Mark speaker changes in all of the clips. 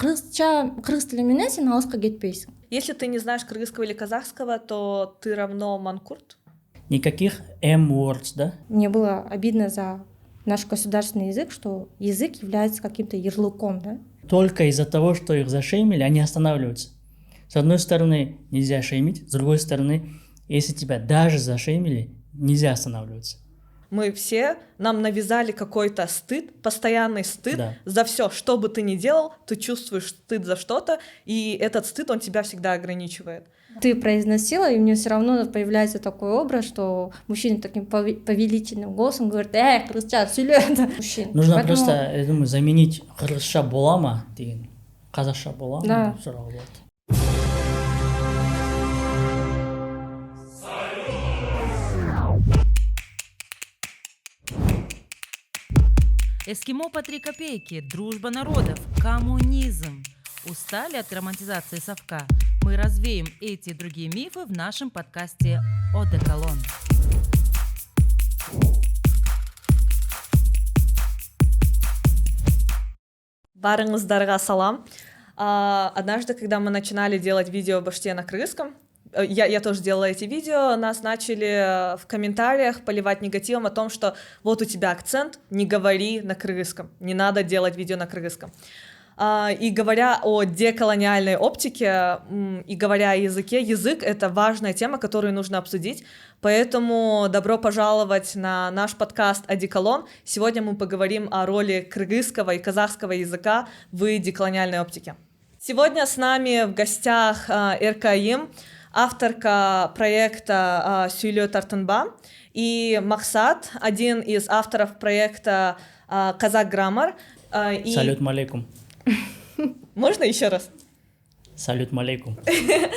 Speaker 1: қырғыз тіліменен сен алысқа кетпейсің.
Speaker 2: Если ты не знаешь кыргызского или казахского, то ты равно манкурт?
Speaker 3: Никаких M-words, да?
Speaker 1: Мне было обидно за наш государственный язык, что язык является каким-то ярлыком, да?
Speaker 3: Только из-за того, что их зашеймили, они останавливаются. С одной стороны, нельзя шеймить, с другой стороны, если тебя даже зашеймили, нельзя останавливаться.
Speaker 2: Нам навязали какой-то стыд, постоянный стыд за все, что бы ты ни делал, ты чувствуешь стыд за что-то, и этот стыд, он тебя всегда ограничивает.
Speaker 1: Ты произносила, и мне все равно появляется такой образ, что мужчина таким повелительным голосом говорит: кыргызча сөйле.
Speaker 3: Нужно просто, я думаю, заменить кыргызча бола ма деген казакша бола ма деп сурауға болады.
Speaker 4: Эскимо по 3 копейки, дружба народов, коммунизм. Устали от романтизации совка? Мы развеем эти и другие мифы в нашем подкасте «Одеколон».
Speaker 2: Барыңыздарға салам. Однажды, когда мы начинали делать видео об Баште на кыргызском, я тоже делала эти видео, нас начали в комментариях поливать негативом о том, что вот у тебя акцент, не говори на кыргызском, не надо делать видео на кыргызском. И говоря о деколониальной оптике, и говоря о языке, язык — это важная тема, которую нужно обсудить, поэтому добро пожаловать на наш подкаст «Одеколон». Сегодня мы поговорим о роли кыргызского и казахского языка в деколониальной оптике. Сегодня с нами в гостях Эркаим, авторка проекта «Сүйлө Тартынба», и Максат, один из авторов проекта «Казак Граммар».
Speaker 3: Салют малейкум.
Speaker 2: Можно еще раз?
Speaker 3: Салют малейкум.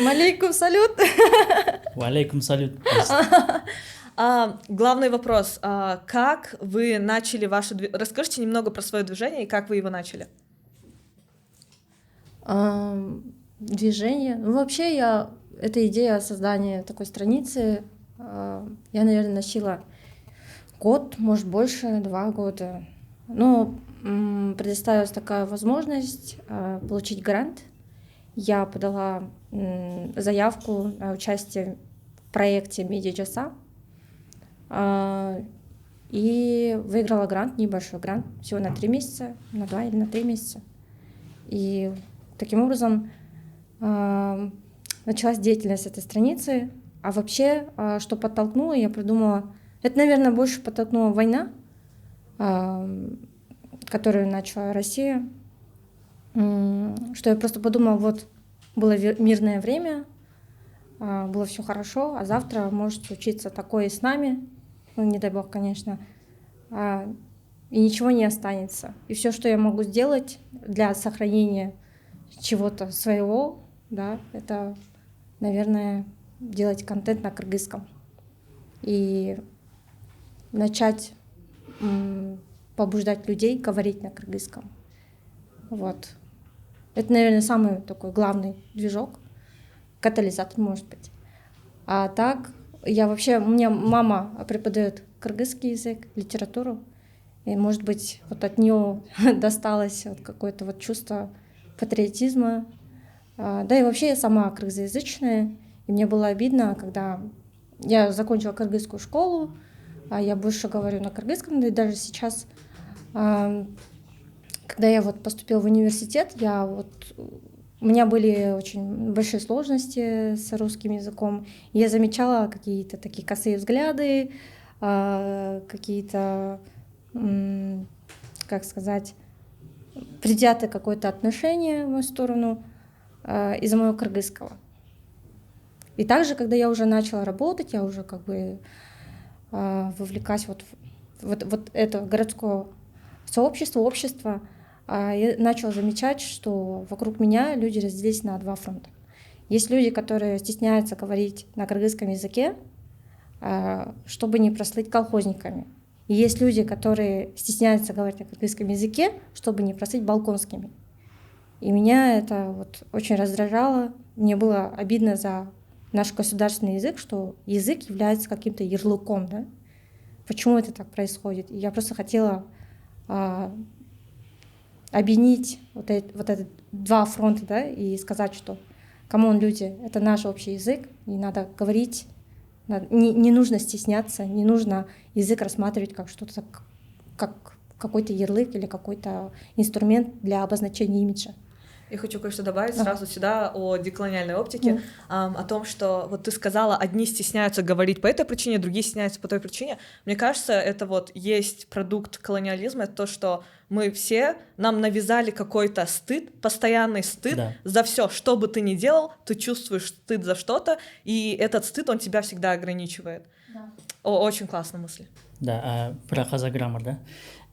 Speaker 1: Малейкум салют.
Speaker 3: Валейкум салют.
Speaker 2: Главный вопрос. Как вы начали ваше движение? Расскажите немного про свое движение и как вы его начали.
Speaker 1: Движение? Вообще эта идея создания такой страницы, я, наверное, носила год, может больше, 2 года. Но предоставилась такая возможность получить грант. Я подала заявку на участие в проекте «Медиаджаса» и выиграла грант, небольшой грант, всего на 3 месяца, на 2 или на 3 месяца. И таким образом началась деятельность этой страницы. А вообще, что подтолкнуло, я придумала, это, наверное, больше подтолкнула война, которую начала Россия, что я просто подумала, вот было мирное время, было все хорошо, а завтра может случиться такое и с нами, ну, не дай бог, конечно, и ничего не останется. И все, что я могу сделать для сохранения чего-то своего, да, это, наверное, делать контент на кыргызском и начать побуждать людей говорить на кыргызском. Вот. Это, наверное, самый такой главный движок, катализатор, может быть. А так, у меня мама преподает кыргызский язык, литературу, и, может быть, вот от нее досталось вот какое-то вот чувство патриотизма. Да и вообще я сама кыргызоязычная, и мне было обидно, когда я закончила кыргызскую школу, я больше говорю на кыргызском, да и даже сейчас, когда я вот поступила в университет, у меня были очень большие сложности с русским языком. Я замечала какие-то такие косые взгляды, какие-то, как сказать, предвзятое какое-то отношение в мою сторону из-за моего кыргызского. И также, когда я уже начала работать, я уже как бы вовлекаюсь вот это городское сообщество, общество, я начала замечать, что вокруг меня люди разделились на 2 фронта. Есть люди, которые стесняются говорить на кыргызском языке, чтобы не прослыть колхозниками. И есть люди, которые стесняются говорить на кыргызском языке, чтобы не прослыть балконскими. И меня это вот очень раздражало. Мне было обидно за наш государственный язык, что язык является каким-то ярлыком, да? Почему это так происходит? И я просто хотела объединить вот эти два фронта, да, и сказать, что, камон, люди, это наш общий язык, и надо говорить, не нужно стесняться, не нужно язык рассматривать как что-то, как какой-то ярлык или какой-то инструмент для обозначения имиджа.
Speaker 2: Я хочу кое-что добавить сразу сюда о деколониальной оптике, о том, что вот ты сказала, одни стесняются говорить по этой причине, другие стесняются по той причине. Мне кажется, это вот есть продукт колониализма, это то, что мы все, нам навязали какой-то стыд, постоянный стыд за все, что бы ты ни делал, ты чувствуешь стыд за что-то, и этот стыд, он тебя всегда ограничивает. Да. Очень классная мысль.
Speaker 3: Да, про Казаграммар, да.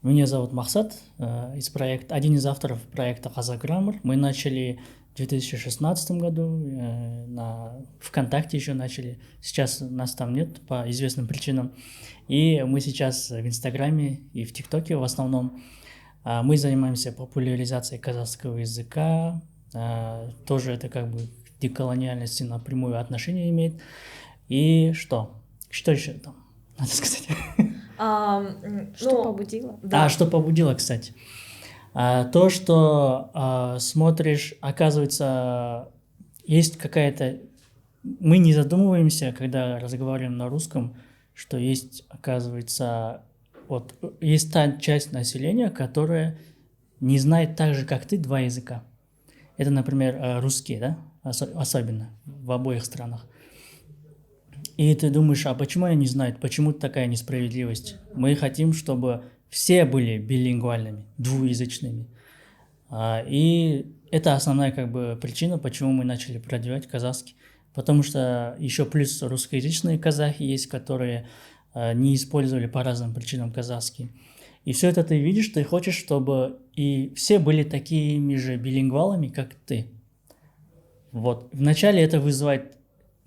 Speaker 3: Меня зовут Махсат, один из авторов проекта Казаграммар. Мы начали в 2016 году, на ВКонтакте еще начали. Сейчас нас там нет по известным причинам. И мы сейчас в Инстаграме и в ТикТоке в основном. Мы занимаемся популяризацией казахского языка. Тоже это как бы к деколониальности напрямую отношение имеет. И что? Что еще там надо сказать?
Speaker 1: Что побудило?
Speaker 3: Да. Что побудило, кстати. То, что смотришь, оказывается, есть какая-то... Мы не задумываемся, когда разговариваем на русском, что есть, оказывается, вот есть та часть населения, которая не знает так же, как ты, два языка. Это, например, русские, да, особенно в обоих странах. И ты думаешь, а почему они не знают, почему такая несправедливость? Мы хотим, чтобы все были билингвальными, двуязычными. И это основная как бы причина, почему мы начали продвигать казахский. Потому что еще плюс русскоязычные казахи есть, которые не использовали по разным причинам казахский. И все это ты видишь, ты хочешь, чтобы и все были такими же билингвалами, как ты. Вот. Вначале это вызывает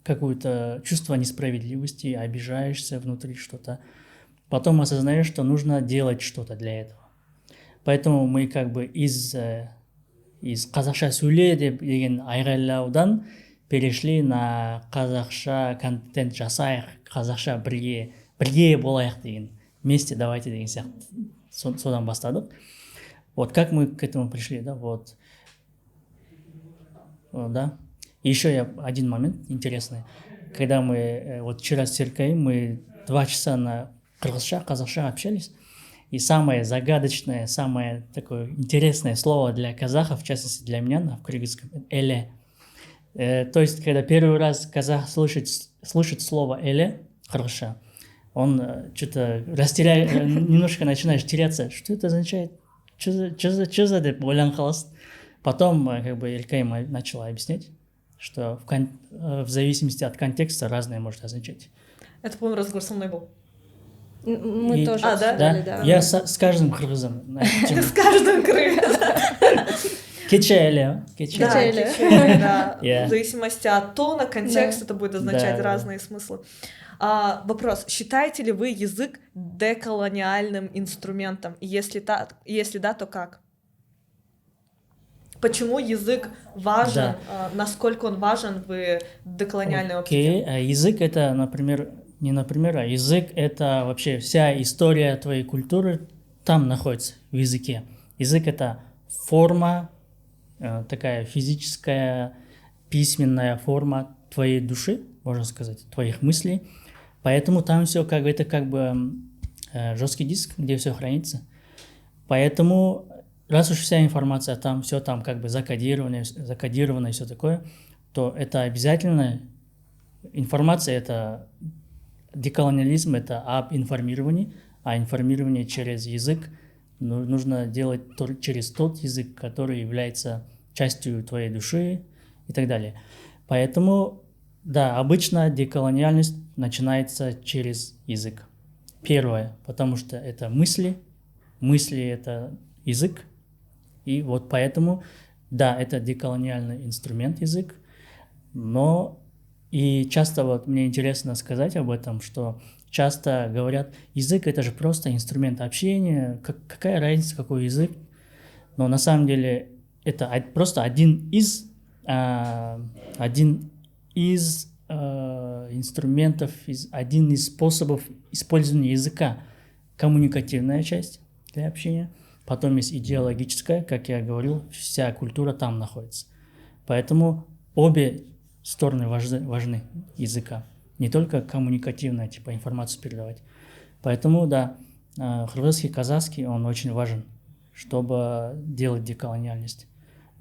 Speaker 3: какое-то чувство несправедливости, обижаешься внутри что-то. Потом осознаешь, что нужно делать что-то для этого. Поэтому мы как бы из қазақша сөйле деген айғайлаудан перешли на қазақша контент жасайық, қазақша бірге болайық деген, вместе давайте деген сияқты. Содан бастадық. Вот как мы к этому пришли, да, вот. Да. И еще один момент интересный. Когда мы вот вчера с Серкаем, мы 2 часа на казахша общались, и самое загадочное, самое такое интересное слово для казахов, в частности для меня на кыргызском, эле. То есть, когда первый раз казах слышит слово эле, кыргызша, он что-то немножко начинаешь теряться. Что это означает? Что за деп ойланып қаласың. Потом как бы Элькаим начала объяснять, что в зависимости от контекста разное может означать.
Speaker 2: Это, по-моему, разговор со мной был.
Speaker 1: Мы тоже обсуждали, да.
Speaker 3: Я с каждым кыргызом.
Speaker 2: С каждым кыргызом.
Speaker 3: Кечеле.
Speaker 2: Да. В зависимости от тона, контекста это будет означать разные смыслы. Вопрос. Считаете ли вы язык деколониальным инструментом? И если да, то как? Почему язык важен? Насколько он важен в деколониальной оптике?
Speaker 3: Язык это, язык это вообще вся история твоей культуры там находится, в языке. Язык это форма, такая физическая, письменная форма твоей души, можно сказать, твоих мыслей. Поэтому там все это как бы жесткий диск, где все хранится. Поэтому, раз уж вся информация там, все там как бы закодировано и все такое, то это обязательно информация, это деколониализм, это об информировании, а информирование через язык нужно делать через тот язык, который является частью твоей души и так далее. Поэтому, да, обычно деколониальность начинается через язык. Первое, потому что это мысли это язык, и вот поэтому, да, это деколониальный инструмент язык, но и часто вот мне интересно сказать об этом, что часто говорят, язык это же просто инструмент общения, какая разница, какой язык, но на самом деле это просто один из инструментов, один из способов использования языка. Коммуникативная часть для общения потом есть идеологическая, как я говорил, вся культура там находится. Поэтому обе стороны важны языка. Не только коммуникативная, типа информацию передавать. Поэтому, да, кыргызский, казахский, он очень важен, чтобы делать деколониальность.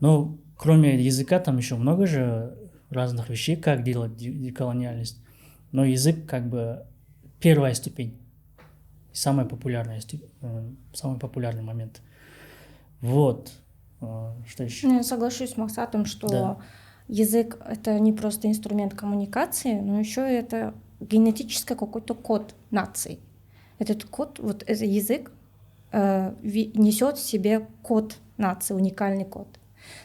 Speaker 3: Но кроме языка, там еще много же разных вещей, как делать деколониальность. Но язык как бы первая ступень, самый популярный момент. Вот. Что еще?
Speaker 1: Ну, я соглашусь с Максатом, что
Speaker 3: Да.
Speaker 1: язык — это не просто инструмент коммуникации, но еще это генетический какой-то код нации. Этот код, вот этот язык несет в себе код нации, уникальный код.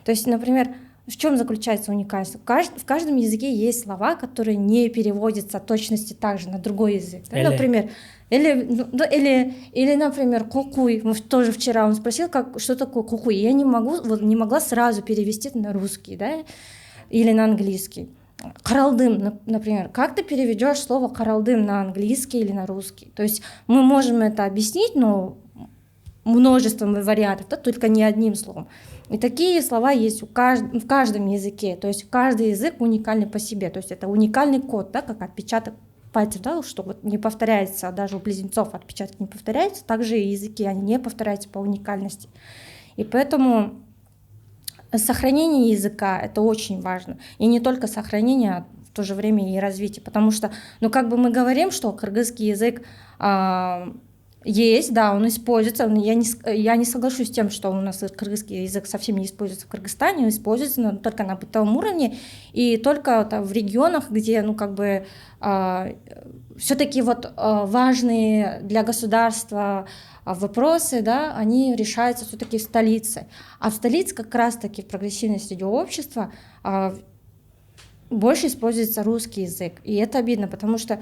Speaker 1: То есть, например, в чем заключается уникальность? В каждом языке есть слова, которые не переводятся в точности также на другой язык. Да? Например, или, например, кукуй. Тоже вчера он спросил, что такое кукуй. Я не могла сразу перевести это на русский, да? Или на английский. Каралдым, например. Как ты переведешь слово каралдым на английский или на русский? То есть мы можем это объяснить, но множеством вариантов, да, только не одним словом. И такие слова есть в каждом языке. То есть каждый язык уникальный по себе. То есть это уникальный код, да, как отпечаток пальцев, да, что вот не повторяется, даже у близнецов отпечаток не повторяется, также и языки, они не повторяются по уникальности. И поэтому сохранение языка — это очень важно. И не только сохранение, а в то же время и развитие. Потому что, как бы мы говорим, что кыргызский язык есть, да, он используется. Я не соглашусь с тем, что у нас кыргызский язык совсем не используется в Кыргызстане, он используется только на бытовом уровне и только в регионах, где, все-таки вот важные для государства вопросы, да, они решаются все-таки в столице. А в столице как раз-таки в прогрессивной среде общества больше используется русский язык. И это обидно, потому что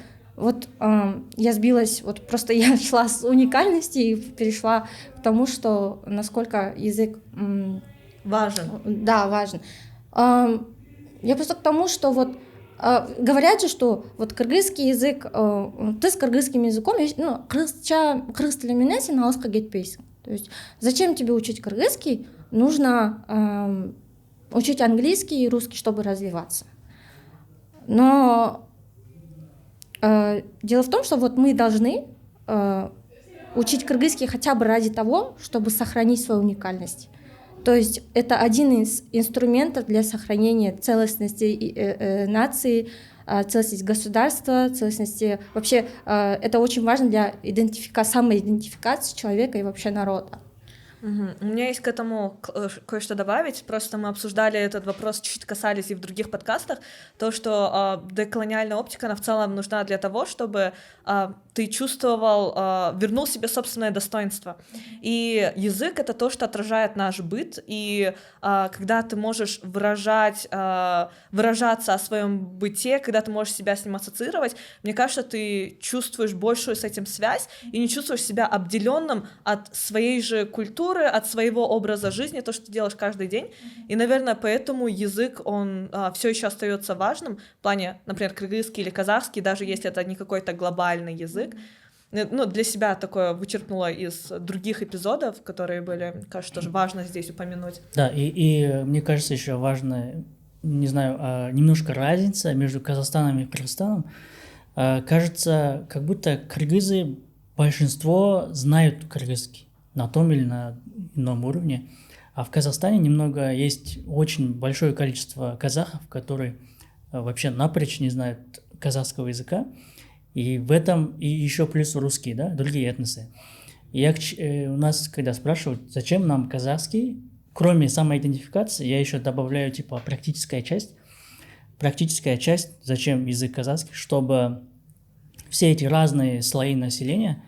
Speaker 1: я сбилась, просто я шла с уникальности и перешла к тому, что насколько язык
Speaker 2: важен.
Speaker 1: Да, важен. Я просто к тому, что говорят же, что кыргызский язык, ты с кыргызским языком, кыргыз тілі менен сен алысқа кетпейсің. То есть зачем тебе учить кыргызский? Нужно учить английский и русский, чтобы развиваться. Но дело в том, что мы должны учить кыргызский хотя бы ради того, чтобы сохранить свою уникальность. То есть это один из инструментов для сохранения целостности нации, целостности государства, целостности... Вообще это очень важно для самоидентификации человека и вообще народа.
Speaker 2: У меня есть к этому кое-что добавить. Просто мы обсуждали этот вопрос, чуть-чуть касались и в других подкастах. То, что деколониальная оптика, она в целом нужна для того, чтобы ты чувствовал, вернул себе собственное достоинство. И язык — это то, что отражает наш быт. И когда ты можешь выражаться о своем быте, когда ты можешь себя с ним ассоциировать, мне кажется, ты чувствуешь большую с этим связь и не чувствуешь себя обделенным от своей же культуры, от своего образа жизни, то, что ты делаешь каждый день. И, наверное, поэтому язык, он все еще остается важным в плане, например, кыргызский или казахский, даже если это не какой-то глобальный язык. Для себя такое вычеркнула из других эпизодов, которые были, кажется, тоже важно здесь упомянуть.
Speaker 3: Да, и мне кажется, еще важно, не знаю, немножко разница между Казахстаном и Кыргызстаном. Кажется, как будто кыргызы, большинство знают кыргызский на том или на ином уровне. А в Казахстане немного есть очень большое количество казахов, которые вообще напрочь не знают казахского языка. И в этом и еще плюс русские, да, другие этносы. И у нас, когда спрашивают, зачем нам казахский, кроме самоидентификации, я еще добавляю практическая часть. Практическая часть, зачем язык казахский, чтобы все эти разные слои населения,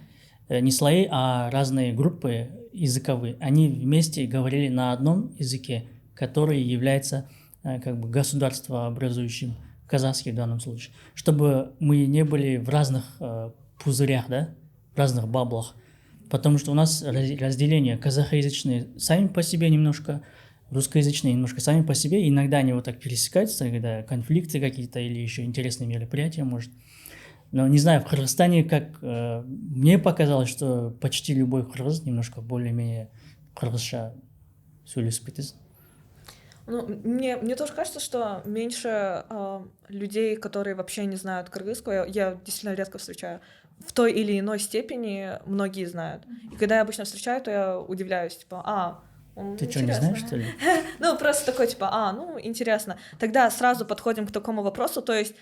Speaker 3: не слои, а разные группы языковые, они вместе говорили на одном языке, который является государствообразующим, казахский в данном случае, чтобы мы не были в разных пузырях, да, в разных баблах, потому что у нас разделение казахоязычные сами по себе немножко, русскоязычные немножко сами по себе, иногда они так пересекаются, когда конфликты какие-то или еще интересные мероприятия, может. Но не знаю, в Кыргызстане, как мне показалось, что почти любой кыргыз немножко более-менее қырғызша сөйлесіп кетесің.
Speaker 2: Ну, мне тоже кажется, что меньше людей, которые вообще не знают кыргызского, я действительно редко встречаю. В той или иной степени многие знают. И когда я обычно встречаю, то я удивляюсь, типа,
Speaker 3: Ты что, не знаешь, что ли?
Speaker 2: Ну, просто такой, типа, интересно. Тогда сразу подходим к такому вопросу, то есть,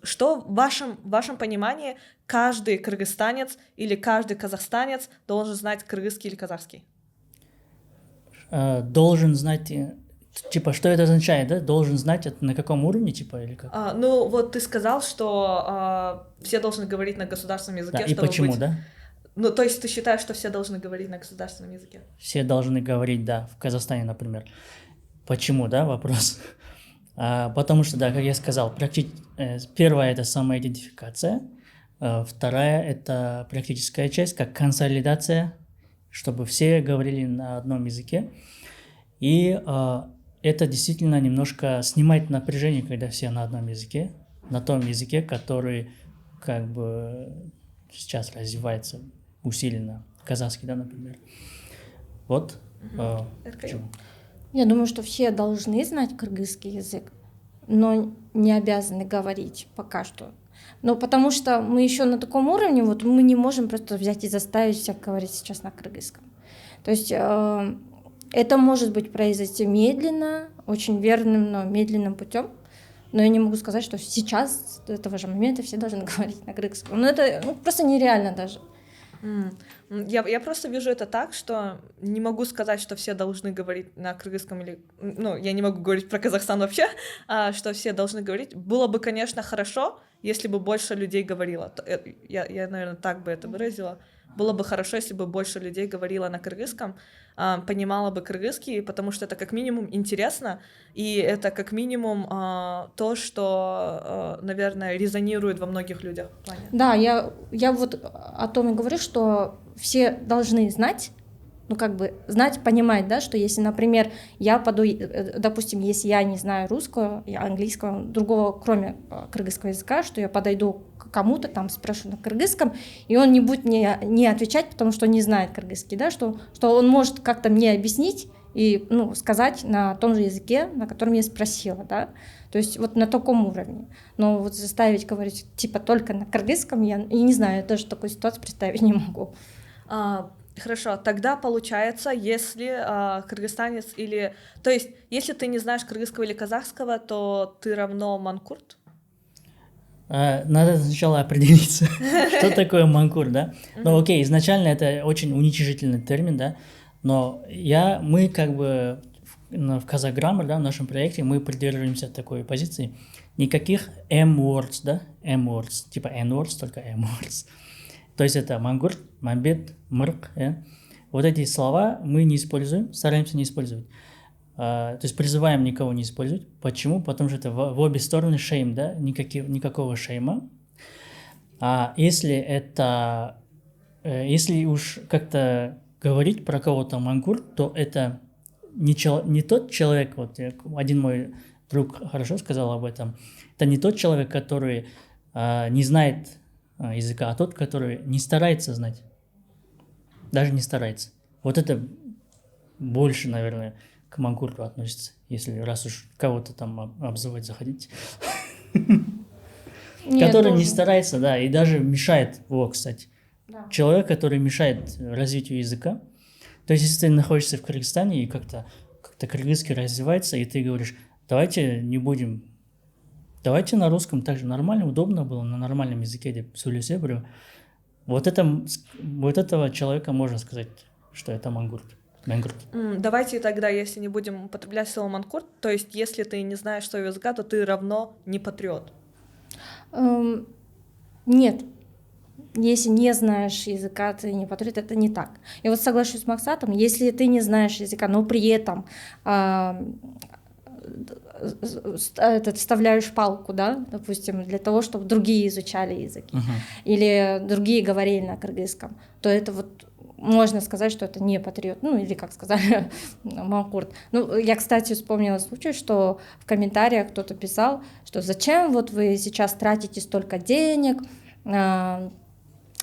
Speaker 2: что в вашем понимании каждый кыргызстанец или каждый казахстанец должен знать кыргызский или казахский?
Speaker 3: Должен знать, типа, что это означает, да? Должен знать, это на каком уровне, типа, или как?
Speaker 2: Ну, вот ты сказал, что все должны говорить на государственном языке,
Speaker 3: Да, и
Speaker 2: чтобы
Speaker 3: почему,
Speaker 2: быть...
Speaker 3: да?
Speaker 2: Ну, то есть ты считаешь, что все должны говорить на государственном языке?
Speaker 3: Все должны говорить, да, в Казахстане, например. Почему, да, вопрос? Потому что, да, как я сказал, первая – это самоидентификация, вторая – это практическая часть, как консолидация, чтобы все говорили на одном языке. И это действительно немножко снимает напряжение, когда все на одном языке, на том языке, который как бы сейчас развивается усиленно, казахский, да, например. Вот. Почему?
Speaker 1: Я думаю, что все должны знать кыргызский язык, но не обязаны говорить пока что. Но потому что мы еще на таком уровне, вот мы не можем просто взять и заставить всех говорить сейчас на кыргызском. То есть это может быть произойти медленно, очень верным, но медленным путем. Но я не могу сказать, что сейчас, с этого же момента, все должны говорить на кыргызском. Но это просто нереально даже.
Speaker 2: Я просто вижу это так, что не могу сказать, что все должны говорить на кыргызском или... Ну, я не могу говорить про Казахстан вообще, что все должны говорить. Было бы, конечно, хорошо, если бы больше людей говорило. Я, наверное, так бы это выразила. Было бы хорошо, если бы больше людей говорило на кыргызском, понимало бы кыргызский, потому что это как минимум интересно, и это как минимум то, что, наверное, резонирует во многих людях.
Speaker 1: Да, я вот о том и говорю, что все должны знать, ну как бы знать, понимать, да, что если, например, я допустим, если я не знаю русского, английского, другого, кроме кыргызского языка, что я подойду к кому-то, там спрошу на кыргызском, и он не будет не отвечать, потому что не знает кыргызский, да, что он может как-то мне объяснить и сказать на том же языке, на котором я спросила, да, то есть вот на таком уровне. Но вот заставить говорить типа только на кыргызском, я не знаю, я даже такую ситуацию представить не могу.
Speaker 2: Хорошо, тогда получается, если кыргызстанец или... То есть, если ты не знаешь кыргызского или казахского, то ты равно манкурт?
Speaker 3: Надо сначала определиться, что такое манкурт, да? Ну окей, изначально это очень уничижительный термин, да? Но мы как бы в Казаграммар, да, в нашем проекте, мы придерживаемся такой позиции. Никаких M-words, да? M-words, типа N-words, только M-words. То есть это мангурт, мамбет, мырк. Вот эти слова мы не используем, стараемся не использовать. То есть призываем никого не использовать. Почему? Потому что это в обе стороны шейм, да? Никакого шейма. Если уж как-то говорить про кого-то мангурт, то это не тот человек, вот один мой друг хорошо сказал об этом, это не тот человек, который не знает языка, а тот, который не старается знать. Даже не старается. Вот это больше, наверное, к мангурту относится, если раз уж кого-то там обзывать заходить. Который не старается, да, и даже мешает его, кстати. Человек, который мешает развитию языка. То есть, если ты находишься в Кыргызстане и как-то кыргызский развивается, и ты говоришь, давайте на русском также нормально, удобно было, на нормальном языке, где сөйлесе біреу. Вот этого человека можно сказать, что это мангурт.
Speaker 2: Давайте тогда, если не будем употреблять слово манкурт, то есть если ты не знаешь своего языка, то ты равно не патриот.
Speaker 1: Нет. Если не знаешь языка, ты не патриот, это не так. Я вот соглашусь с Максатом, если ты не знаешь языка, но при этом вставляешь палку, да, допустим, для того, чтобы другие изучали языки, или другие говорили на кыргызском, то это вот можно сказать, что это не патриот, ну или, как сказали, манкурт. Ну, я, кстати, вспомнила случай, что в комментариях кто-то писал, что зачем вот вы сейчас тратите столько денег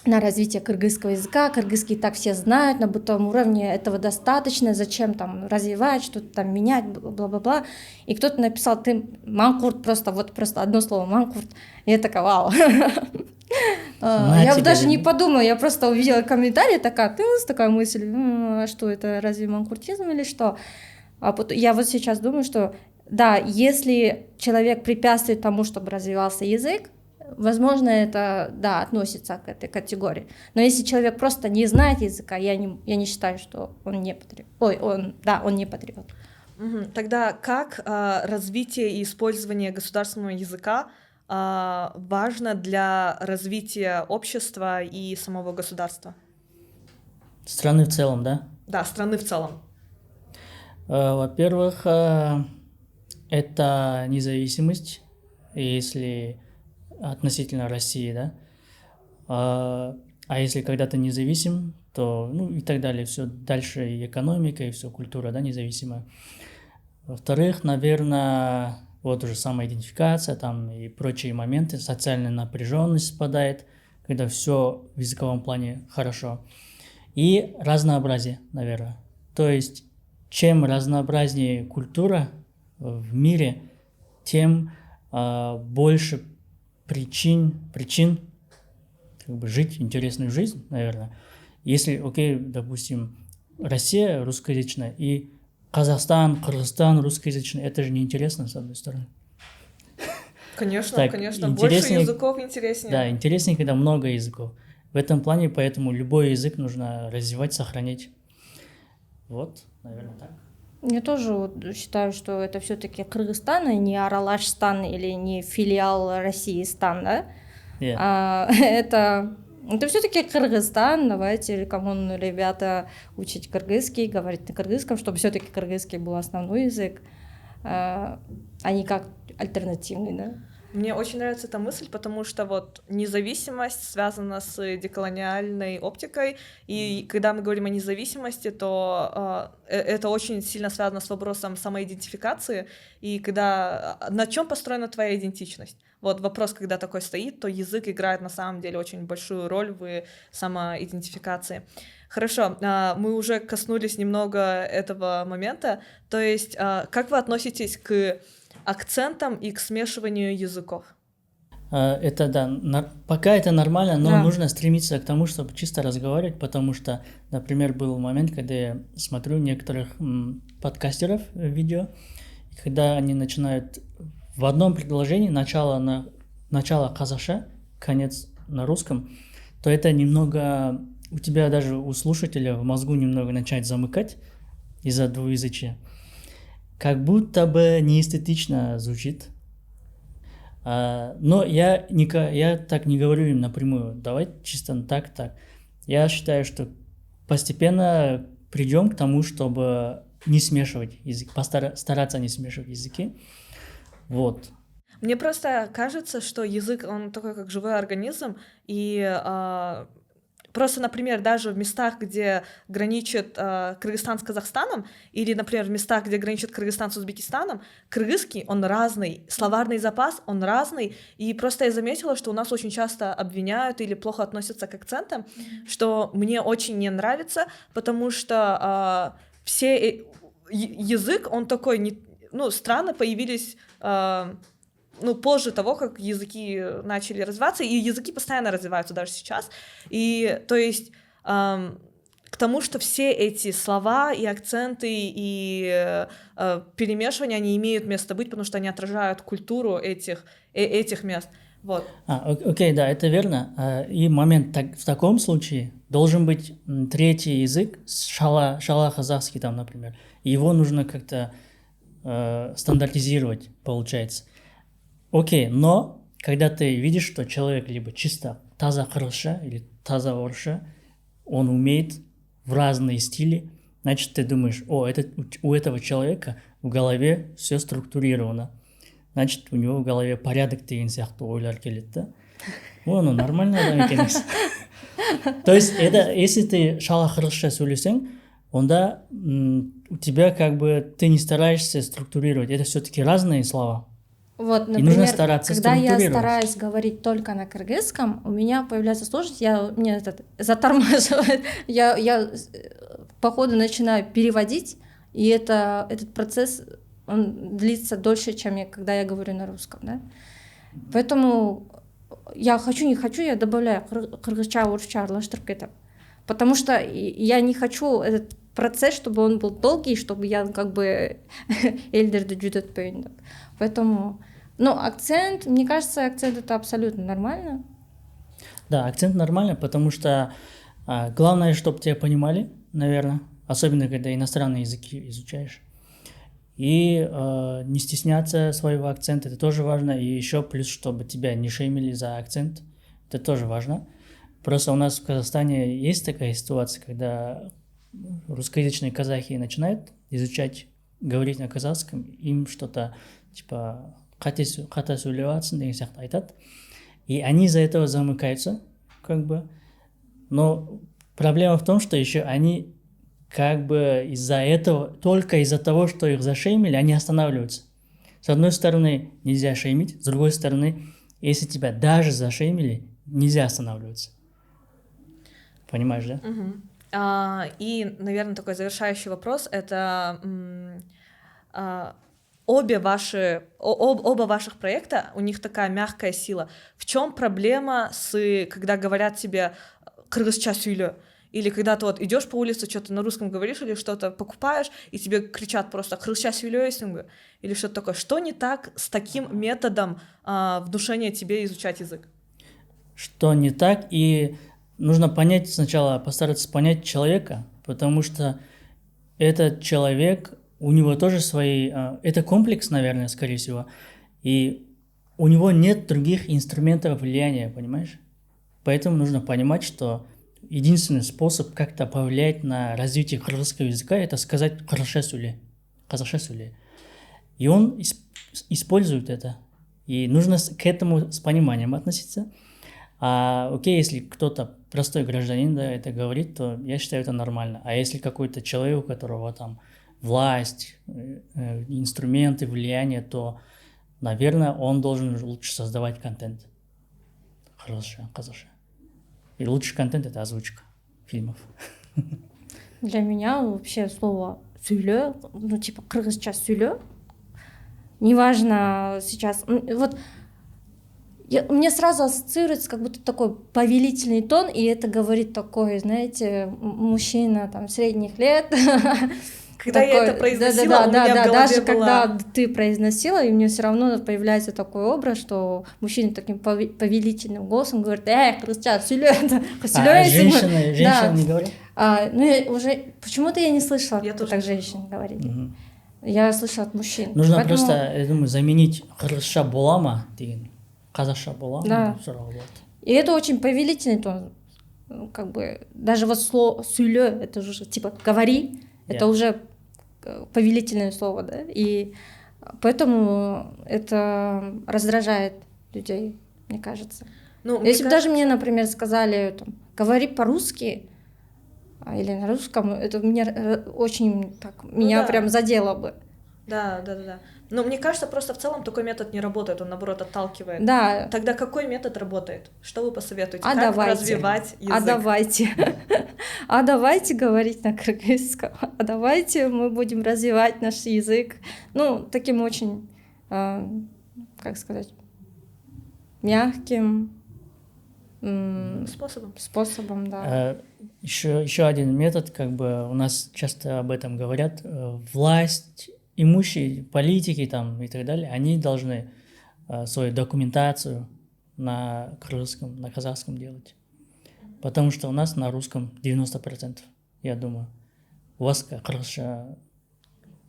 Speaker 1: на развитие кыргызского языка. Кыргызский так все знают, на бытовом уровне этого достаточно, зачем там развивать, что-то там менять, бла-бла-бла. И кто-то написал, ты манкурт, просто одно слово манкурт. И я такая, вау. Я даже не подумала, я просто увидела комментарий, такая мысль, а что это, разве манкуртизм или что? А я вот сейчас думаю, что да, если человек препятствует тому, чтобы развивался язык, возможно, это, да, относится к этой категории. Но если человек просто не знает языка, я не считаю, что он не патриот. Он не патриот.
Speaker 2: Тогда как развитие и использование государственного языка важно для развития общества и самого государства?
Speaker 3: Страны в целом, да?
Speaker 2: Да, страны в целом.
Speaker 3: Во-первых, это независимость, если относительно России, да. А если когда-то независим, то, и так далее, все дальше и экономика, и все культура, да, независимая. Во-вторых, наверное, вот уже самоидентификация там и прочие моменты, социальная напряженность спадает, когда все в языковом плане хорошо. И разнообразие, наверное. То есть, чем разнообразнее культура в мире, тем больше причин как бы жить интересную жизнь, наверное. Если, допустим, Россия русскоязычная и Казахстан, Кыргызстан русскоязычный, это же неинтересно, с одной стороны.
Speaker 2: Конечно, конечно. Больше языков интереснее.
Speaker 3: Да, интереснее, когда много языков. В этом плане, поэтому любой язык нужно развивать, сохранить. Вот, наверное, так.
Speaker 1: Я тоже считаю, что это все-таки Кыргызстан, и не Аралашстан или не филиал России-стан, да?
Speaker 3: Yeah.
Speaker 1: Это все-таки Кыргызстан. Давайте, ребята, учить кыргызский, говорить на кыргызском, чтобы все-таки кыргызский был основной язык, а не как альтернативный, да?
Speaker 2: Мне очень нравится эта мысль, потому что вот независимость связана с деколониальной оптикой, и когда мы говорим о независимости, то это очень сильно связано с вопросом самоидентификации, и когда на чем построена твоя идентичность. Вот вопрос, когда такой стоит, то язык играет на самом деле очень большую роль в самоидентификации. Хорошо, мы уже коснулись немного этого момента, то есть как вы относитесь к акцентам и к смешиванию языков?
Speaker 3: Это да, пока это нормально, но нужно стремиться к тому, чтобы чисто разговаривать, потому что, например, был момент, когда я смотрю некоторых подкастеров видео, когда они начинают в одном предложении начало казахша, конец на русском, то это немного, у тебя даже у слушателя в мозгу немного начинает замыкать из-за двуязычия. Как будто бы неэстетично звучит. Но я так не говорю им напрямую. Давай чисто так. Я считаю, что постепенно придем к тому, чтобы не смешивать язык, стараться не смешивать языки. Вот.
Speaker 2: Мне просто кажется, что язык, он такой как живой организм, и просто, например, даже в местах, где граничит Кыргызстан с Казахстаном, или, например, в местах, где граничит Кыргызстан с Узбекистаном, кыргызский, он разный, словарный запас, он разный, и просто я заметила, что у нас очень часто обвиняют или плохо относятся к акцентам, что мне очень не нравится, потому что язык, он такой, страны появились... позже того, как языки начали развиваться, и языки постоянно развиваются даже сейчас. И то есть к тому, что все эти слова и акценты и перемешивания, они имеют место быть, потому что они отражают культуру этих мест. Вот.
Speaker 3: Окей, да, это верно. И момент в таком случае должен быть третий язык, шала казахский там, например. И его нужно как-то стандартизировать, получается. Окей, но когда ты видишь, что человек либо чисто таза кыргызша или таза орысша, он умеет в разные стили, значит, ты думаешь, у этого человека в голове все структурировано. Значит, у него в голове порядок деген сияқты ойлар келеді да. Оны нормально адам екен. То есть, если ты шала кыргызша сөйлесең, онда у тебя как бы ты не стараешься структурировать. Это все-таки разные слова.
Speaker 1: Вот,
Speaker 3: И нужно
Speaker 1: например,
Speaker 3: стараться
Speaker 1: когда я
Speaker 3: структурировать.
Speaker 1: стараюсь говорить только на кыргызском, у меня появляется сложность, меня этот затормаживает, я по ходу начинаю переводить, и этот процесс, он длится дольше, чем когда я говорю на русском, да. Поэтому я хочу, не хочу, я добавляю кыргызча, орусча аралаштырып кетем. Потому что я не хочу этот процесс, чтобы он был долгий, чтобы я как бы эльдерді жүдетпейін деп. Поэтому, акцент, мне кажется, акцент это абсолютно нормально.
Speaker 3: Да, акцент нормально, потому что главное, чтобы тебя понимали, наверное, особенно когда иностранные языки изучаешь. И не стесняться своего акцента, это тоже важно. И еще плюс, чтобы тебя не шеймили за акцент, это тоже важно. Просто у нас в Казахстане есть такая ситуация, когда русскоязычные казахи начинают изучать, говорить на казахском, им что-то типа қата сөйлеватсың деген сияқты айтады. И они из-за этого замыкаются, как бы. Но проблема в том, что еще они как бы из-за этого, только из-за того, что их зашеймили, они останавливаются. С одной стороны, нельзя шеймить, с другой стороны, если тебя даже зашеймили, нельзя останавливаться. Понимаешь, да?
Speaker 2: И, наверное, такой завершающий вопрос — это оба ваших проекта, у них такая мягкая сила. В чем проблема, когда говорят тебе «кыргызча сөйле», или когда ты вот идешь по улице, что-то на русском говоришь или что-то покупаешь, и тебе кричат просто «кыргызча сөйлейсің», или что-то такое. Что не так с таким методом внушения тебе изучать язык? Что
Speaker 3: не так, и нужно понять сначала, постараться понять человека, потому что этот человек, у него тоже свои... Это комплекс, наверное, скорее всего, и у него нет других инструментов влияния, понимаешь? Поэтому нужно понимать, что единственный способ как-то повлиять на развитие кыргызского языка — это сказать «кыргызча сөйле». И он использует это. И нужно к этому с пониманием относиться. Окей, если кто-то простой гражданин, да, это говорит, то я считаю, это нормально. А если какой-то человек, у которого там власть, инструменты, влияние, то, наверное, он должен лучше создавать контент. Хорошо, казахша. И лучший контент — это озвучка фильмов.
Speaker 1: Для меня вообще слово «сөйле», типа «кыргызча сөйле», неважно сейчас, вот мне сразу ассоциируется как будто такой повелительный тон, и это говорит такой, знаете, мужчина там средних лет.
Speaker 2: Когда я это произносила, у меня в голове
Speaker 1: даже
Speaker 2: была...
Speaker 1: когда ты произносила, и мне все равно появляется такой образ, что мужчина таким повелительным голосом говорит: кыргызча сөйле.
Speaker 3: Женщина не говорит?
Speaker 1: Уже почему-то я не слышала,
Speaker 2: я тоже
Speaker 1: так женщин говорить. Я слышала от мужчин.
Speaker 3: Нужно просто, я думаю, заменить кыргызча бола ма деген казахша бола ма деп сұрауға болады.
Speaker 1: И это очень повелительный тон. Как бы даже вот слово «сөйле» — это уже типа «говори», это уже повелительное слово, да, и поэтому это раздражает людей, мне кажется. Если бы даже мне, например, сказали там, «говори по-русски», или на русском, это меня очень так, меня прям задело бы.
Speaker 2: Да. Но мне кажется, просто в целом такой метод не работает, он, наоборот, отталкивает.
Speaker 1: Да.
Speaker 2: Тогда какой метод работает? Что вы посоветуете? Как развивать язык?
Speaker 1: Давайте говорить на кыргызском. Давайте мы будем развивать наш язык. Таким очень, как сказать, мягким способом, да.
Speaker 3: Еще один метод, как бы у нас часто об этом говорят, власть, имущие, политики там и так далее, они должны свою документацию на кыргызском, на казахском делать. Потому что у нас на русском 90%, я думаю. У вас кыргызша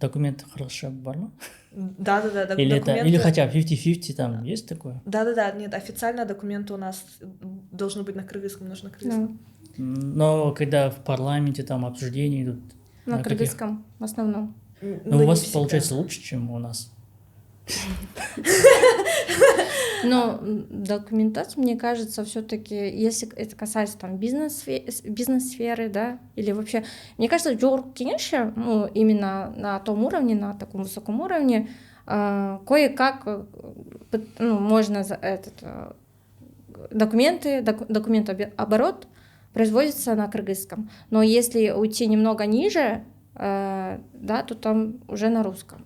Speaker 3: документы кыргызша бар ма?
Speaker 2: Да,
Speaker 3: документы. Или хотя бы 50-50 там есть такое?
Speaker 2: Да, нет, официально документы у нас должны быть на кыргызском, нужно на кыргызском.
Speaker 3: Но когда в парламенте там обсуждения идут...
Speaker 1: На кыргызском в основном.
Speaker 3: У вас получается лучше, чем у нас.
Speaker 1: Но документация, мне кажется, все-таки, если это касается там бизнес-сферы, да, или вообще, мне кажется, жогорку кеңеш, именно на том уровне, на таком высоком уровне, кое-как можно документооборот производится на кыргызском. Но если уйти немного ниже, да, то там уже на русском.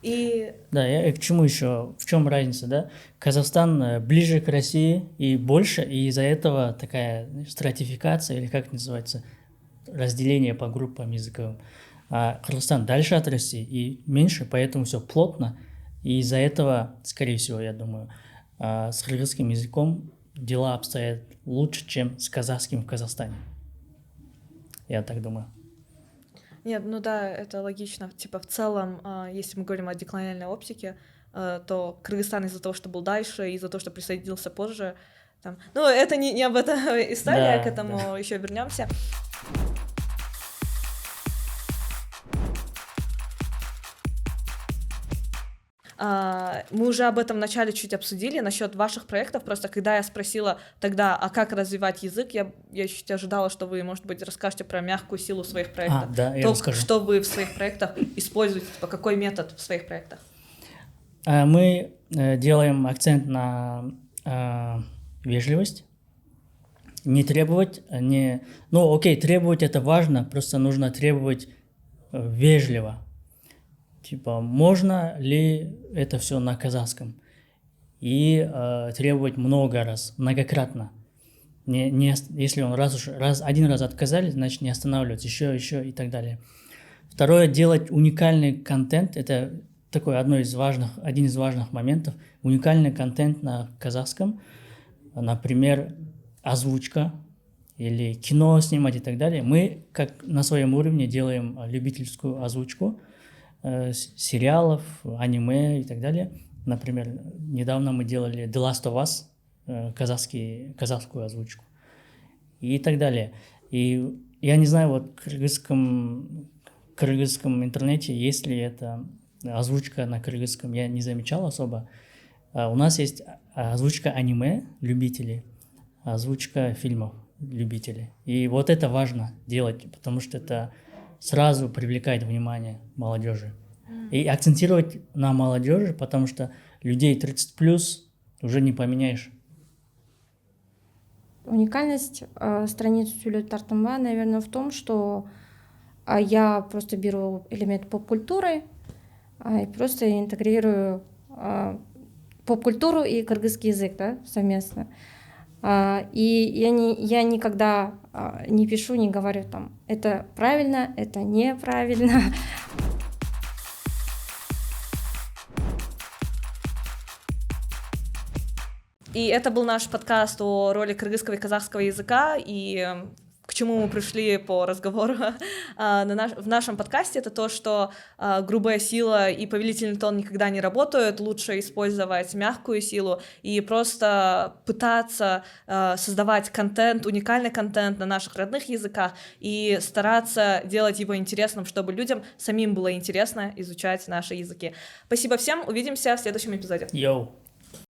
Speaker 3: Да, я к чему еще? В чем разница, да? Казахстан ближе к России и больше, и из-за этого такая стратификация, или как это называется, разделение по группам языковым. А Кыргызстан дальше от России и меньше, поэтому все плотно. И из-за этого, скорее всего, я думаю, с кыргызским языком дела обстоят лучше, чем с казахским в Казахстане. Я так думаю.
Speaker 2: Нет, ну да, это логично. Типа в целом, если мы говорим о деколониальной оптике, то Кыргызстан из-за того, что был дальше, из-за того, что присоединился позже, там... Ну, это не об этом история,
Speaker 3: Да,
Speaker 2: к этому еще вернемся. Мы уже об этом вначале чуть обсудили насчет ваших проектов. Просто когда я спросила тогда, а как развивать язык, я чуть ожидала, что вы, может быть, расскажете про мягкую силу своих проектов.
Speaker 3: Да, я расскажу.
Speaker 2: Что вы в своих проектах используете, типа, какой метод в своих проектах?
Speaker 3: Мы делаем акцент на вежливость. Не требовать, Ну, окей, требовать это важно, просто нужно требовать вежливо. Типа, можно ли это все на казахском? И требовать много раз, многократно. Если он один раз отказали, значит не останавливаться, еще и так далее. Второе, делать уникальный контент. Это такой один из важных моментов. Уникальный контент на казахском. Например, озвучка или кино снимать и так далее. Мы, как на своем уровне, делаем любительскую озвучку сериалов, аниме и так далее. Например, недавно мы делали The Last of Us, казахскую озвучку и так далее. И я не знаю, вот в кыргызском интернете есть ли это озвучка на кыргызском, я не замечал особо. У нас есть озвучка аниме любителей, озвучка фильмов любителей. И вот это важно делать, потому что это сразу привлекает внимание молодежи. И акцентировать на молодежи, потому что людей 30+ уже не поменяешь.
Speaker 1: Уникальность страницы Сүйлөт Тартымба, наверное, в том, что я просто беру элемент поп-культуры и просто интегрирую поп-культуру и кыргызский язык, да, совместно. И я никогда не пишу, не говорю там, это правильно, это неправильно.
Speaker 2: И это был наш подкаст о роли кыргызского и казахского языка, и к чему мы пришли по разговору в нашем подкасте, это то, что грубая сила и повелительный тон никогда не работают, лучше использовать мягкую силу и просто пытаться создавать контент, уникальный контент на наших родных языках и стараться делать его интересным, чтобы людям самим было интересно изучать наши языки. Спасибо всем, увидимся в следующем эпизоде.
Speaker 3: Йоу!